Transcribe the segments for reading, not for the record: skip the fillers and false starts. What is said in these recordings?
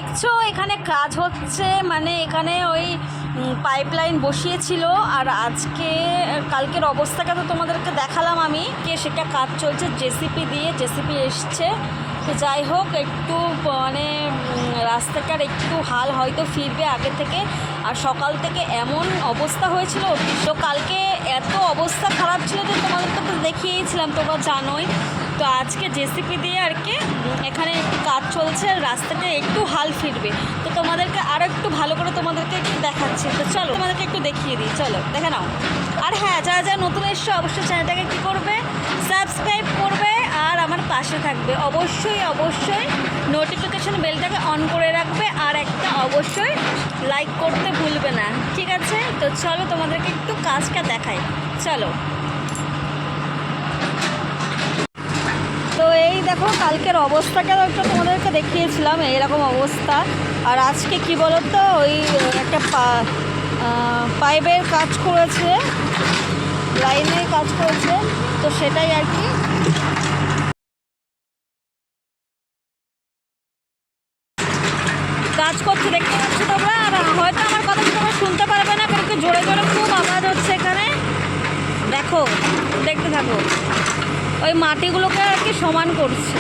দেখছো এখানে কাজ হচ্ছে, মানে এখানে ওই পাইপলাইন বসিয়েছিল। আর আজকে কালকের অবস্থাটা তো তোমাদেরকে দেখালাম আমি, কে সেটা কাজ চলছে জেসিপি দিয়ে, জেসিপি এসছে। তো যাই হোক, একটু মানে রাস্তাটার একটু হাল হয়তো ফিরবে আগে থেকে। আর সকাল থেকে এমন অবস্থা হয়েছিল, তো কালকে এত অবস্থা খারাপ ছিল যে তোমাদের তো দেখিয়েছিলাম, তোমরা জানোই। তো আজকে জেসিপি দিয়ে আর কি এখানে একটু কাজ চলছে, রাস্তাটা একটু হাল ফিরবে। তো তোমাদেরকে আরও একটু ভালো করে তোমাদেরকে একটু দেখাচ্ছি। তো চলো তোমাদেরকে একটু দেখিয়ে দিই, চলো দেখে নাও। আর হ্যাঁ, যারা যারা নতুন এসছো অবশ্যই চ্যানেলটাকে কী করবে, সাবস্ক্রাইব করবে আর আমার পাশে থাকবে। অবশ্যই অবশ্যই নোটিফিকেশান বেলটাকে অন করে রাখবে, আর একটা অবশ্যই লাইক করতে ভুলবে না, ঠিক আছে? তো চলো তোমাদেরকে একটু কাজটা দেখাই, চলো। তো এই দেখো, কালকের অবস্থাটা একটু তোমাদেরকে দেখিয়েছিলাম, এইরকম অবস্থা। আর আজকে কি বলতো, ওই একটা পাইপের কাজ করেছে, লাইনের কাজ করেছে, তো সেটাই আর কি কাজ করছে, দেখতে পাচ্ছ তোমরা। আর হয়তো আমার কথা তোমরা শুনতে পারবে না, কারণ জোরে জোরে খুব আওয়াজ হচ্ছে এখানে। দেখো, দেখতে থাকো, ওই মাটিগুলোকে আর কি সমান করছে।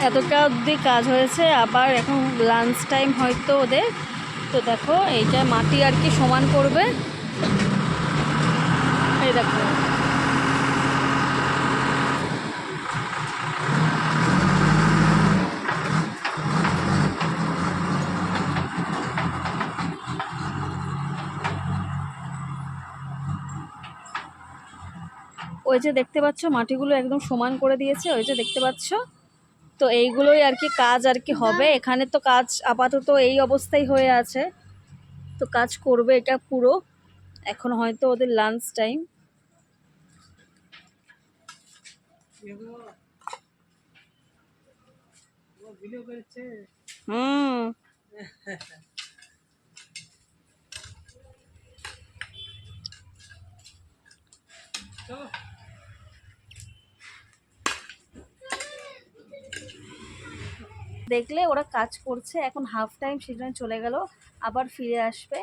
এতটা অবধি কাজ হয়েছে, আবার এখন লাঞ্চ টাইম হয়তো ওদের। তো দেখো, এইটা মাটি আর কি সমান করবে, এই দেখো। ওই যে দেখতে পাচ্ছ মাটিগুলো একদম সমান করে দিয়েছে, ওই যে দেখতে পাচ্ছ। তো এইগুলোই আর কি কাজ আর কি হবে এখানে। তো কাজ আপাতত এই অবস্থায় হয়ে আছে, তো কাজ করবে এটা পুরো। এখন হয়তো ওদের লাঞ্চ টাইম। হুম, দেখলে ওরা কাজ করছে, এখন হাফ টাইম, সেজন্য চলে গেল, আবার ফিরে আসবে।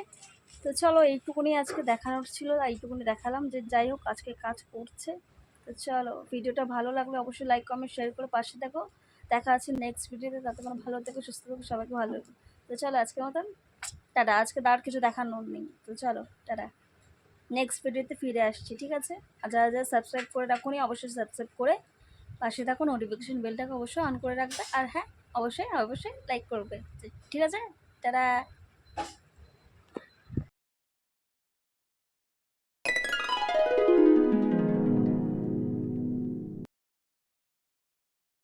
তো চলো, এইটুকুনি আজকে দেখানোর ছিল, এইটুকুনি দেখালাম যে যাই হোক আজকে কাজ করছে। তো চলো, ভিডিওটা ভালো লাগলে অবশ্যই লাইক কমেন্ট শেয়ার করে পাশে দেখো। দেখা আছে নেক্সট ভিডিওতে, তাতে কোনো ভালো থেকো, সুস্থ থেকো, সবাইকে ভালো থেকো। তো চলো আজকের মতন টাটা। আজকে আর কিছু দেখানোর নেই, তো চলো টাটা। নেক্সট ভিডিওতে ফিরে আসছি, ঠিক আছে? আর যারা যারা সাবস্ক্রাইব করে রাখুনি অবশ্যই সাবস্ক্রাইব করে পাশে থাকুন, নোটিফিকেশন বেলটাকে অবশ্যই অন করে রাখবে। আর হ্যাঁ, অবশ্যই অবশ্যই লাইক করবে, ঠিক আছে? টাটা।